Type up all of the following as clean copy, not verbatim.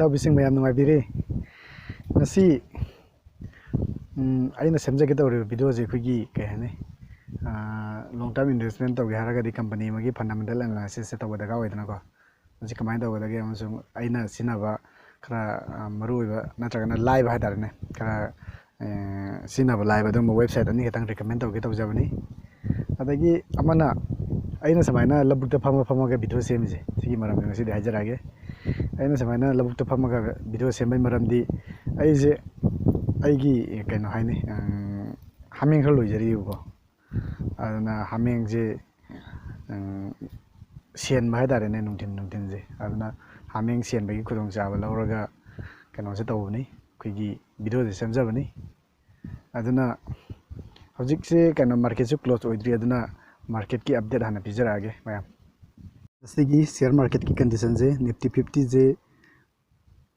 ꯏꯇꯥꯎꯕꯤꯁꯤꯡ ꯃꯌꯥꯝ ꯅꯨꯡꯉꯥꯏꯕꯤꯔꯤ ꯉꯁꯤ ꯑꯩꯅ ꯁꯦꯝꯖꯒꯦ ꯇꯧꯔꯤꯕ ꯚꯤꯗꯤꯑꯣꯁꯦ ꯑꯩꯈꯣꯏꯒꯤ ꯀꯩ ꯍꯥꯏꯅꯤ ꯂꯣꯡ ꯇꯔꯝ ꯏꯟꯚꯦꯁꯃꯦꯟꯠ ꯇꯧꯒꯦ ꯍꯥꯏꯔꯒꯗꯤ ꯀꯝꯄꯅꯤ ꯑꯃꯒꯤ ꯐꯟꯗꯥꯃꯦꯟꯇꯦꯜ ꯑꯦꯅꯥꯂꯥꯏꯁꯤꯁ ꯇꯧꯕ ꯗꯔꯀꯥꯔ ꯑꯣꯏꯗꯅꯀꯣ ꯃꯁꯤ ꯀꯃꯥꯏꯅ ꯇꯧꯒꯗꯒꯦ ꯑꯃꯁꯨꯡ ꯑꯩꯅ ꯁꯤꯖꯤꯟꯅꯕ ꯈꯔ ꯃꯔꯨꯑꯣꯏꯕ ꯅꯠꯇ꯭ꯔꯒꯅ ꯂꯥꯏꯕ ꯍꯥꯏꯇꯥꯔꯦꯅꯦ ꯈꯔ ꯁꯤꯖꯤꯟꯅꯕ ꯂꯥꯏꯕ ꯑꯗꯨꯒꯨꯝꯕ ꯋꯦꯕꯁꯥꯏꯠ ꯑꯅꯤ ꯈꯛꯇꯪ ꯔꯤꯀꯃꯦꯟ ꯇꯧꯒꯦ ꯇꯧꯖꯕꯅꯤ ꯑꯗꯒꯤ ꯑꯃꯅ ꯑꯩꯅ ꯁꯨꯃꯥꯏꯅ ꯂꯧꯕꯨꯛꯇ ꯐꯝꯃꯒ ꯚꯤꯗꯤꯑꯣ ꯁꯦꯝꯃꯤꯁꯦ ꯁꯤꯒꯤ ꯃꯔꯝꯗ ꯉꯁꯤꯗꯤ ꯍꯥꯏꯖꯔꯛꯑꯒꯦ ꯑꯩꯅ ꯁꯨꯃꯥꯏꯅ ꯂꯧꯕꯨꯛꯇ ꯐꯝꯃꯒ ꯚꯤꯗꯤꯑꯣ ꯁꯦꯝꯕꯒꯤ ꯃꯔꯝꯗꯤ ꯑꯩꯁꯦ ꯑꯩꯒꯤ ꯀꯩꯅꯣ ꯍꯥꯏꯅꯤ ꯍꯥꯃꯦꯡ ꯈꯔ ꯂꯣꯏꯖꯔꯤꯕꯀꯣ ꯑꯗꯨꯅ ꯍꯥꯃꯦꯡꯁꯦ ꯁꯦꯟꯕ ꯍꯥꯏꯇꯥꯔꯦꯅꯦ ꯅꯨꯡꯊꯤꯟꯁꯦ ꯑꯗꯨꯅ ꯍꯥꯃꯦꯡ ꯁꯦꯟꯕꯒꯤ ꯈꯨꯗꯣꯡꯆꯥꯕ ꯂꯧꯔꯒ ꯀꯩꯅꯣꯁꯦ ꯇꯧꯕꯅꯤ ꯑꯩꯈꯣꯏꯒꯤ ꯚꯤꯗꯤꯑꯣꯁꯦ ꯁꯦꯝꯖꯕꯅꯤ ꯑꯗꯨꯅ ꯍꯧꯖꯤꯛꯁꯦ ꯀꯩꯅꯣ ꯃꯥꯔꯀꯦꯠꯁꯨ ꯀ꯭ꯂꯣꯖ ꯑꯣꯏꯗ꯭ꯔꯤ ꯑꯗꯨꯅ ꯃꯥꯔꯀꯦꯠꯀꯤ ꯑꯞꯗꯦꯠ ꯍꯥꯟꯅ ꯄꯤꯖꯔꯛꯑꯒꯦ ꯃꯌꯥꯝ ꯉꯁꯤꯒꯤ ꯁꯤꯌꯔ ꯃꯥꯔꯀꯦꯠꯀꯤ ꯀꯟꯗꯤꯁꯟꯁꯦ ꯅꯤꯐꯇꯤ 50ꯁꯦ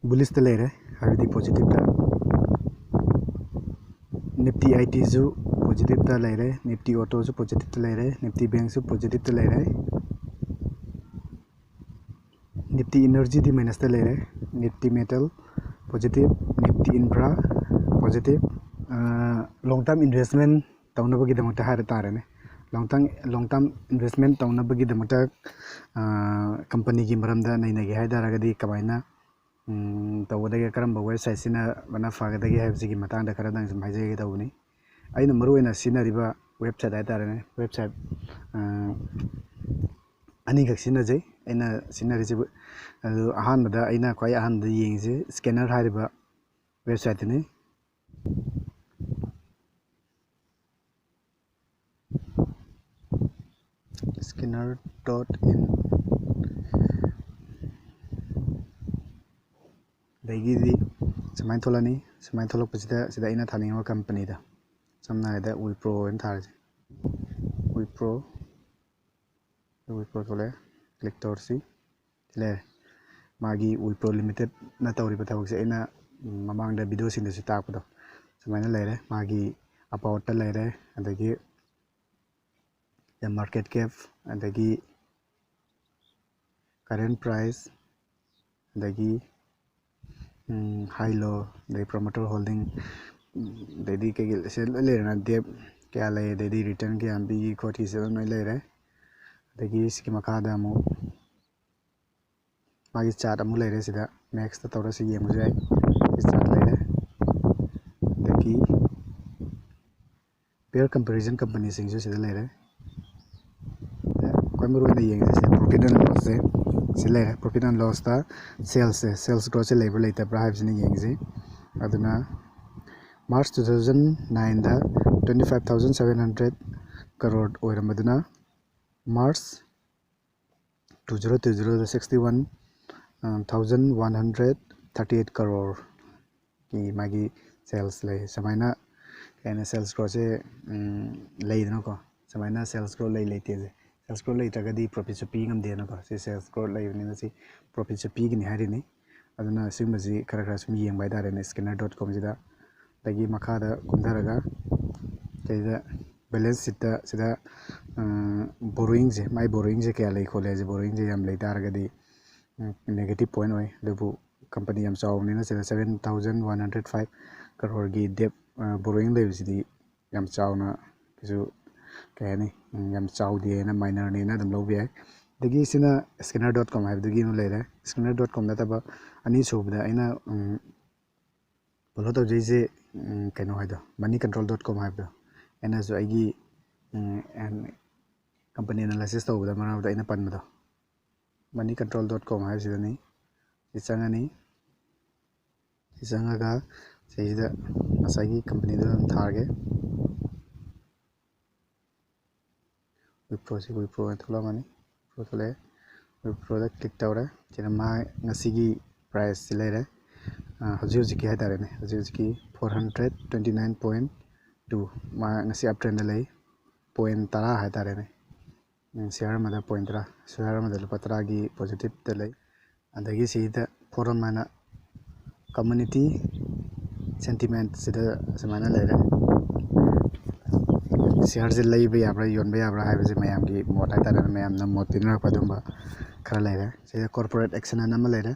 ꯕꯨꯂꯤꯁꯇ ꯂꯩꯔꯦ ꯍꯥꯏꯕꯗꯤ ꯄꯣꯖꯤꯇꯤꯚꯇ ꯅꯤꯐꯇꯤ 80ꯁꯨ ꯄꯣꯖꯤꯇꯤꯚꯇ ꯂꯩꯔꯦ ꯅꯤꯐꯇꯤ ꯑꯣꯇꯣꯁꯨ ꯄꯣꯖꯤꯇꯤꯚꯇ ꯂꯩꯔꯦ ꯅꯤꯐꯇꯤ ꯕꯦꯡꯛꯁꯨ ꯄꯣꯖꯤꯇꯤꯚꯇ ꯂꯩꯔꯦ ꯅꯤꯐꯇꯤ ꯏꯅꯔꯖꯤꯗꯤ ꯃꯥꯏꯅꯁꯇ ꯂꯩꯔꯦ Nifty metal positive Nifty infra positive ꯂꯣꯡ ꯇꯔꯝ ꯏꯟꯚꯦꯁꯃꯦꯟ ꯇꯧꯅꯕꯒꯤꯗꯃꯛꯇ ꯍꯥꯏꯕ ꯇꯥꯔꯦꯅꯦ ꯂꯣꯡ ꯇꯔꯝ ꯏꯟꯚꯦꯁꯃꯦꯟ ꯇꯧꯅꯕꯒꯤꯗꯃꯛꯇ ꯀꯝꯄꯅꯤꯒꯤ ꯃꯔꯝꯗ ꯅꯩꯅꯒꯦ ꯍꯥꯏ ꯇꯥꯔꯒꯗꯤ ꯀꯃꯥꯏꯅ ꯇꯧꯒꯗꯒꯦ ꯀꯔꯝꯕ ꯋꯦꯕꯁꯥꯏꯠ ꯁꯤꯖꯤꯟꯅꯕꯅ ꯐꯒꯗꯒꯦ ꯍꯥꯏꯕꯁꯤꯒꯤ ꯃꯇꯥꯡꯗ ꯈꯔꯗꯪ ꯁꯨꯝ ꯍꯥꯏꯖꯒꯦ ꯇꯧꯕꯅꯤ ꯑꯩꯅ ꯃꯔꯨꯑꯣꯏꯅ ꯁꯤꯖꯤꯟꯅꯔꯤꯕ ꯋꯦꯕꯁꯥꯏꯠ ꯍꯥꯏꯇꯥꯔꯦꯅꯦ ꯋꯦꯕꯁꯥꯏꯠ ꯑꯅꯤꯈꯛ ꯁꯤꯖꯤꯟꯅꯖꯩ ꯑꯩꯅ ꯁꯤꯖꯤꯟꯅꯔꯤꯁꯤ ꯑꯗꯨ ꯑꯍꯥꯟꯕꯗ ꯑꯩꯅ ꯈ꯭ꯋꯥꯏ ꯑꯍꯥꯟꯕꯗ ꯌꯦꯡꯉꯤꯁꯤ ꯁ꯭ꯀꯦꯅꯔ ꯍꯥꯏꯔꯤꯕ ꯋꯦꯕꯁꯥꯏꯠꯇꯨꯅꯤ scanner.in ꯑꯗꯒꯤꯗꯤ ꯁꯨꯃꯥꯏꯅ ꯊꯣꯛꯂꯛꯑꯅꯤ ꯁꯨꯃꯥꯏꯅ ꯊꯣꯛꯂꯛꯄꯁꯤꯗ ꯁꯤꯗ ꯑꯩꯅ ꯊꯥꯅꯤꯡꯕ ꯀꯝꯄꯅꯤꯗ ꯁꯝꯅ ꯍꯥꯏꯔꯕꯗ ꯋꯤꯄ꯭ꯔꯣ ꯑꯣꯏꯅ ꯊꯥꯔꯁꯤ ꯋꯤꯄ꯭ꯔോ ꯊꯣꯛꯂꯛꯑꯦ ꯀ꯭ꯂꯤꯛ ꯇꯧꯔꯁꯤ ꯂꯩꯔꯦ ꯃꯥꯒꯤ ꯋꯤꯄ꯭ꯔꯣ ꯂꯤꯃꯤꯇꯦꯠꯅ ꯇꯧꯔꯤꯕ ꯊꯕꯛꯁꯦ ꯑꯩꯅ ꯃꯃꯥꯡꯗ ꯚꯤꯗꯤꯑꯣꯁꯤꯡꯗꯁꯨ ꯇꯥꯛꯄꯗꯣ ꯁꯨꯃꯥꯏꯅ ꯂꯩꯔꯦ ꯃꯥꯒꯤ ꯑꯕꯥꯎꯠꯇ ꯂꯩꯔꯦ ꯑꯗꯒꯤ ꯃꯥꯔꯀꯦꯠ ꯀꯦꯞ ꯑꯗꯒꯤ ꯀꯔꯦꯟ ꯄ꯭ꯔꯥꯏꯁ ꯑꯗꯒꯤ ꯍꯥꯏ ꯂꯣ ꯑꯗꯩ ꯄ꯭ꯔꯣꯃꯣꯇꯔ ꯍꯣꯜꯗꯤꯡ ꯑꯗꯩꯗꯤ ꯀꯩꯀꯩ ꯁꯤ ꯂꯣꯏ ꯂꯩꯔꯦꯅ ꯗꯦꯞ ꯀꯌꯥ ꯂꯩ ꯑꯗꯩꯗꯤ ꯔꯤꯇꯔꯟ ꯀꯌꯥꯝ ꯄꯤꯈꯤ ꯈꯣꯠꯈꯤꯁꯤ ꯑꯗꯨꯝ ꯂꯣꯏ ꯂꯩꯔꯦ ꯑꯗꯒꯤ ꯁꯤꯒꯤ ꯃꯈꯥꯗ ꯑꯃꯨꯛ ꯃꯥꯒꯤ ꯆꯥꯔꯠ ꯑꯃꯨꯛ ꯂꯩꯔꯦ ꯁꯤꯗ ꯃꯦꯛꯁꯇ ꯇꯧꯔꯁꯤ ꯌꯦꯡꯕꯁꯨ ꯌꯥꯏ ꯆꯥꯔꯠ ꯂꯩꯔꯦ ꯑꯗꯒꯤ ꯄꯤꯌꯔ ꯀꯝꯄꯦꯔꯤꯖꯟ ꯀꯝꯄꯅꯤꯁꯤꯡꯁꯨ ꯁꯤꯗ ꯂꯩꯔꯦ ꯈ꯭ꯋꯥꯏ ꯃꯔꯨ ꯑꯣꯏꯅ ꯌꯦꯡꯉꯤꯁꯦ ꯄ꯭ꯔꯣꯐꯤꯠ ꯑꯦꯟ ꯂꯣꯁꯁꯦ ꯁꯤ ꯂꯩꯔꯦ ꯄ꯭ꯔꯣꯐꯤꯠ ꯑꯦꯟ ꯂꯣꯁꯇ ꯁꯦꯜꯁ ꯒ꯭ꯔꯣꯠꯁꯦ ꯂꯩꯕ꯭ꯔꯥ ꯂꯩꯇꯕ꯭ꯔꯥ ꯍꯥꯏꯕꯁꯤꯅ ꯌꯦꯡꯉꯤꯁꯤ ꯑꯗꯨꯅ ꯃꯥꯔꯆ 2009ꯗ 25,700 ꯀꯔꯣꯔ ꯑꯣꯏꯔꯝꯕꯗꯨꯅ ꯃꯥꯔꯆ 2020ꯗ 61,138 ꯀꯔꯣꯔꯒꯤ ꯃꯥꯒꯤ ꯁꯦꯜꯁ ꯂꯩ ꯁꯨꯃꯥꯏꯅ ꯀꯩ ꯍꯥꯏꯅꯤ ꯁꯦꯜꯁ ꯒ꯭ꯔꯣꯠꯁꯦ ꯂꯩꯗꯅꯀꯣ ꯁꯨꯃꯥꯏꯅ ꯁꯦꯜꯁ ꯒ꯭ꯔꯣꯠ ꯂꯩꯇꯦꯁꯦ ꯁꯦꯜꯁ ꯒ꯭ꯔꯣꯠ ꯂꯩꯇ꯭ꯔꯒꯗꯤ ꯄ꯭ꯔꯣꯐꯤꯠꯁꯨ ꯄꯤ ꯉꯝꯗꯦꯅꯀꯣ ꯁꯤ ꯁꯦꯜꯁ ꯒ꯭ꯔꯣꯠ ꯂꯩꯕꯅꯤꯅ ꯁꯤ ꯄ꯭ꯔꯣꯐꯤꯠꯁꯨ ꯄꯤꯒꯅꯤ ꯍꯥꯏꯔꯤꯅꯤ ꯑꯗꯨꯅ ꯁꯤꯒꯨꯝꯕꯁꯤ ꯈꯔ ꯁꯨꯝ ꯌꯦꯡꯕ ꯍꯥꯏꯇꯥꯔꯦꯅꯦ scanner.com ꯑꯗꯒꯤ ꯃꯈꯥꯗ ꯀꯨꯝꯊꯔꯒ ꯀꯩꯗ ꯕꯦꯂꯦꯟꯁ ꯁꯤꯠꯇ ꯁꯤꯗ ꯕꯣꯔꯣꯋꯤꯡꯁꯦ ꯃꯥꯏ ꯕꯣꯔꯣꯋꯤꯡꯁꯦ ꯀꯌꯥ ꯂꯩ ꯈꯣꯠꯂꯦ ꯍꯥꯏꯁꯦ ꯕꯣꯔꯣꯋꯤꯡꯁꯦ ꯌꯥꯝ ꯂꯩ ꯇꯥꯔꯒꯗꯤ ꯅꯦꯒꯦꯇꯤꯞ ꯄꯣꯏꯟ ꯑꯣꯏ ꯑꯗꯨꯕꯨ ꯀꯝꯄꯅꯤ ꯌꯥꯝ ꯆꯥꯎꯕꯅꯤꯅ ꯁꯤꯗ 7,105 ꯀꯔꯣꯔꯒꯤ ꯗꯦꯞ ꯕꯣꯔꯣꯋꯤꯡ ꯂꯩꯕꯁꯤꯗꯤ ꯌꯥꯝ ꯆꯥꯎꯅ ꯀꯩꯁꯨ ꯀꯩ ꯍꯥꯏꯅꯤ ꯌꯥꯝ ꯆꯥꯎꯗꯦꯅ ꯃꯥꯏꯅꯔꯅꯦꯅ ꯑꯗꯨꯝ ꯂꯧꯕ ꯌꯥꯏ ꯑꯗꯒꯤ ꯁꯤꯅ scanner.com ꯍꯥꯏꯕꯗꯨꯒꯤ ꯑꯃ ꯂꯩꯔꯦ scanner.com ꯅꯠꯇꯕ ꯑꯅꯤꯁꯨꯕꯗ ꯑꯩꯅ ꯐꯣꯂꯣ ꯇꯧꯖꯩꯁꯦ ꯀꯩꯅꯣ ꯍꯥꯏꯗꯣ moneycontrol.com ꯍꯥꯏꯕꯗꯣ ꯑꯩꯅꯁꯨ ꯑꯩꯒꯤ ꯀꯝꯄꯅꯤ ꯑꯦꯅꯥꯂꯥꯏꯁꯤꯁ ꯇꯧꯕꯗ ꯃꯔꯛꯇ ꯑꯩꯅ ꯄꯟꯕꯗꯣ moneycontrol.com ꯍꯥꯏꯕꯁꯤꯗꯅꯤ ꯁꯤ ꯆꯪꯉꯅꯤ ꯁꯤ ꯆꯪꯉꯒ ꯁꯤꯁꯤꯗ ꯉꯁꯥꯏꯒꯤ ꯀꯝꯄꯅꯤꯗꯨ ꯑꯗꯨꯝ ꯊꯥꯔꯒꯦ ꯋꯤꯄ꯭ꯔꯣ ꯑꯣꯏꯅ ꯊꯣꯛꯂꯛꯑꯃꯅꯤ ꯋꯤꯄ꯭ꯔꯣ ꯊꯣꯛꯂꯛꯑꯦ ꯋꯤꯄ꯭ꯔꯣꯗ ꯀ꯭ꯂꯤꯛ ꯇꯧꯔꯦ ꯁꯤꯗ ꯃꯥ ꯉꯁꯤꯒꯤ ꯄ꯭ꯔꯥꯏꯁꯁꯤ ꯂꯩꯔꯦ ꯍꯧꯖꯤꯛꯀꯤ ꯍꯥꯏꯇꯥꯔꯦꯅꯦ ꯍꯧꯖꯤꯛꯀꯤ 429.2 ꯃꯥ ꯉꯁꯤ ꯑꯞ ꯇ꯭ꯔꯦꯟꯗ ꯂꯩ ꯄꯣꯏꯟ 10 ꯍꯥꯏꯇꯥꯔꯦꯅꯦ ꯁꯤꯌꯥꯔ ꯑꯃꯗ ꯄꯣꯏꯟ 10 ꯁꯤꯌꯥꯔ ꯑꯃꯗ ꯂꯨꯄꯥ 10ꯒꯤ ꯄꯣꯖꯤꯇꯤꯚꯇ ꯂꯩ ꯑꯗꯒꯤ ꯁꯤꯗ ꯐꯣꯔꯝ ꯍꯥꯏꯅ ꯀꯝꯃꯨꯅꯤꯇꯤ ꯁꯦꯟꯇꯤꯃꯦꯟꯠ ꯁꯤꯗ ꯁꯨꯃꯥꯏꯅ ꯂꯩꯔꯦ ꯁꯤꯌꯥꯔꯁꯦ ꯂꯩꯕ ꯌꯥꯕ꯭ꯔꯥ ꯌꯣꯟꯕ ꯌꯥꯕ꯭ꯔꯥ ꯍꯥꯏꯕꯁꯦ ꯃꯌꯥꯝꯒꯤ ꯃꯣꯠ ꯍꯥꯏꯇꯥꯔꯦꯅꯦ ꯃꯌꯥꯝꯅ ꯃꯣꯠ ꯄꯤꯅꯔꯛꯄ ꯑꯗꯨꯝꯕ ꯈꯔ ꯂꯩꯔꯦ ꯁꯤꯗ ꯀꯣꯔꯄꯣꯔꯦꯠ ꯑꯦꯛꯁꯟ ꯑꯅ ꯑꯃ ꯂꯩꯔꯦ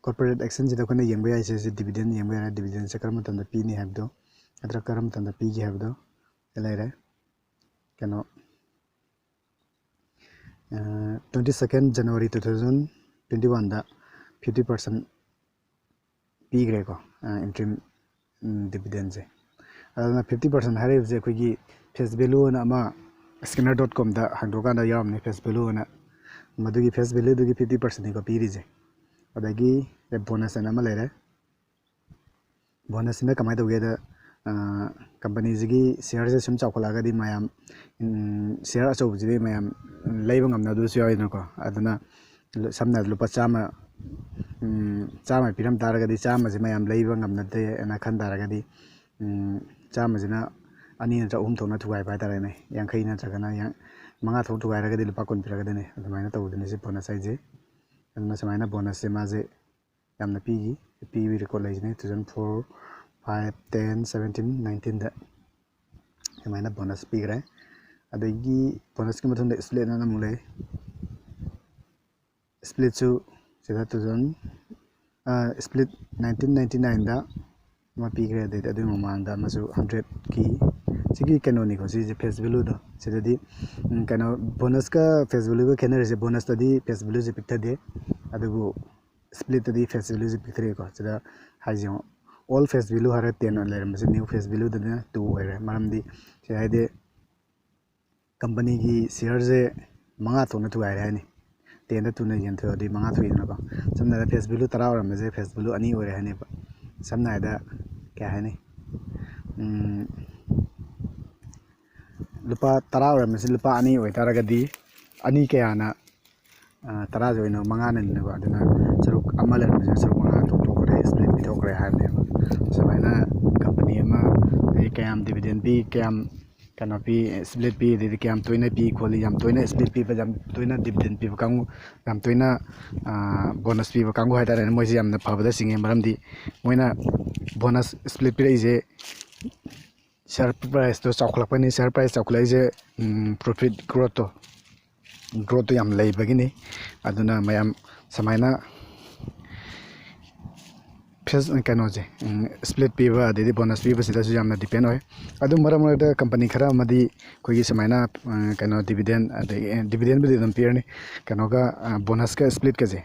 corporate action sida khona yengba yai se dividend yengba yai dividend se karam tan da pi ni habdo atra karam tan da pi gi habdo elare kano 22nd January 2021 da 50% pi gre ko interim dividend se adana 50% hare je khoi gi face value na ma scanner.com da hangdoka da yam ne face value na madugi face value dugi 50% ni ko pi ri je adagi bonus na ma lere bonus na kamai doge da company zigi share se sum chawkhala ga di mayam share aso bujide mayam leiba ngamna du su yoy na ko aduna samna lupa chama chama piram taraga di chama je mayam leiba ngamna de na khan taraga di chama jina ani na um thona thuai bai tare ne yankhai na chagana yang manga thon thuai raga di lupa kon piraga de ne adumai na tawudene se bonus ai je aduna samaina bonus se ma je yamna pi wi record lai ne 2004 5 10 17 19 da samaina bonus pi gre adagi bonus ki mathon de split na mule split su sida 2000 split 1999 da ma pi gre de adu mamang da masu 100 ki sigi kanoni ko si face value do sida di kano bonus ka face value ka kenere se bonus ta di face value je pikta de adugo split ta di face value je piktre ko sida haijo all face value hare 10 leram se new face value da 2 hoire maram di se haide company gi share je manga to na tu ai ni 10 da tu na yen tho di manga thui na ko samna da face value 10 horam je face value ani hoire hani ba samna da kya hai ni lupa 10 horam se lupa ani hoi taraga di ani kya na 10 joino manga na ni ba aduna saruk amal leram se saruk manga to to kore split bi to kore ha ne samaina company ma kayam dividend bi kayam kana pi split pi de kayam toina pi kholi yam toina split pi ba jam toina dividend pi kang yam toina bonus pi ba kang hai tare moi je yamna phaba da singe maram di moina bonus split pi je share price to chawkhlak pani share price chawkhlai je profit growth to yam lei bagini aduna mayam samaina face kano je split pi ba de bonus pi ba sida su yamna depend hoy adu maram da company khara madi koi gi samaina kano dividend dividend bi dum pier ni kano ga bonus ka split ka je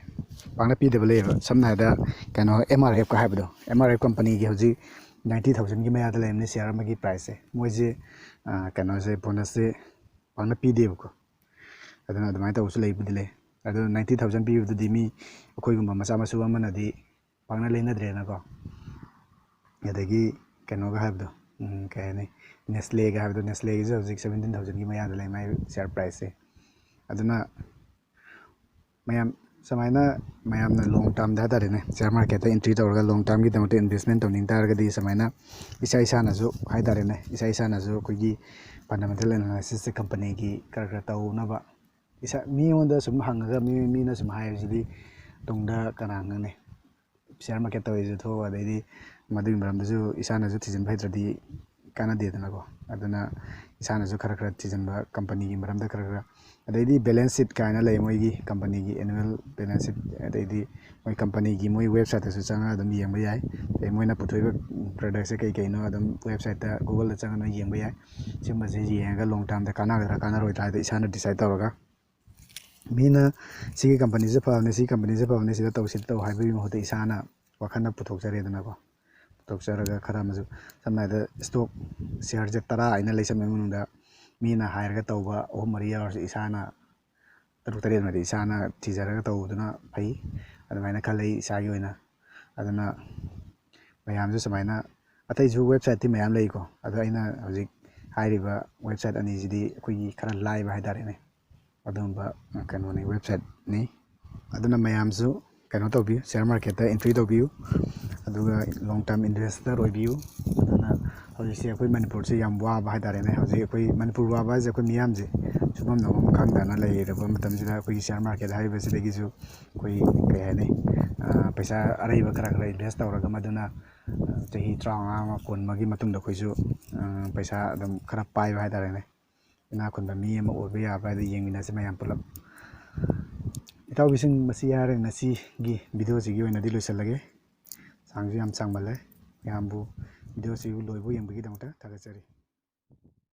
pangna pi de bale samna da kano mrf ka habdo mrf company gi hoji 90000 gi maya da lemni share ma gi price moi je kano je bonus je pangna pi de ko aduna adumai ta usu lei bidile adu 90000 pi du di mi koi gumba macha masu amana di pangna leina dre na ko yadagi kano ga habdo kayane nestle ga habdo nestle is 17000 gi maya da lei mai share price se aduna mayam samaina mayam na long term da da ne share market ta entry tawra long term gi tamote investment tawning tar ga di samaina isa na ju hai da ne isa na ju ko gi fundamental analysis se company gi kar taw na ba isa mi onda sum hangaga mi na sum hai ji tongda kana ne share market taw is tho adai madu maram ju isa na ju thijin bhai tradi kana de na ko aduna isa na ju khara thijin ba company gi maram da khara adai balance sheet kana lai moi gi company gi annual balance sheet adai moi company gi moi website ta su changa adum yeng ba yai ai moi na puthoi ba product se kai no adum website ta google ta changa no yeng ba yai chimba je yeng ga long term da kana roi ta isa na decide tawra mina sigi company je phawne si company je phawne sida tawsi taw hai bi mo hote isana wakhana puthok jare dana ko puthok jaraga khara maju samna da stock share je tara aina leisam menu da mina hire ga tawba o maria or isana taru tare na isana tijaraga tawduna phai adamaina khalai isagi oina adana mayam ju samaina atai ju website ti mayam lei ko adu aina hojik hairiba website ani jidi koi khara live hai dare ne adumba kano ni website ni aduna mayam su kano to bi share market ta entry to bi aduga long term investor oi bi aduna hoji se koi manipur se yam wa ba dare ne hoji koi manipur wa ba je koi miyam je subam no khang da na lai re ba matam jida koi share market hai ba se legi ju koi kai hai ne paisa arai ba kara invest tawra ga maduna tehi tranga ma kon magi matung da koi ju paisa adum khara pai ba dare ne ina kon ba mi ma obe ya ba de yeng mina se mayam pulap ꯏꯇꯥꯎꯕꯤꯁꯤꯡ ꯃꯁꯤ ꯌꯥꯔꯦ ꯉꯁꯤꯒꯤ ꯚꯤꯗꯤꯑꯣꯁꯤꯒꯤ ꯑꯣꯏꯅꯗꯤ ꯂꯣꯏꯁꯤꯜꯂꯒꯦ ꯁꯥꯡꯁꯨ ꯌꯥꯝ ꯁꯥꯡꯃꯜꯂꯦ ꯃꯌꯥꯝꯕꯨ ꯚꯤꯗꯤꯑꯣꯁꯤꯕꯨ ꯂꯣꯏꯕ ꯌꯦꯡꯕꯒꯤꯗꯃꯛꯇ ꯊꯥꯒꯠꯆꯔꯤ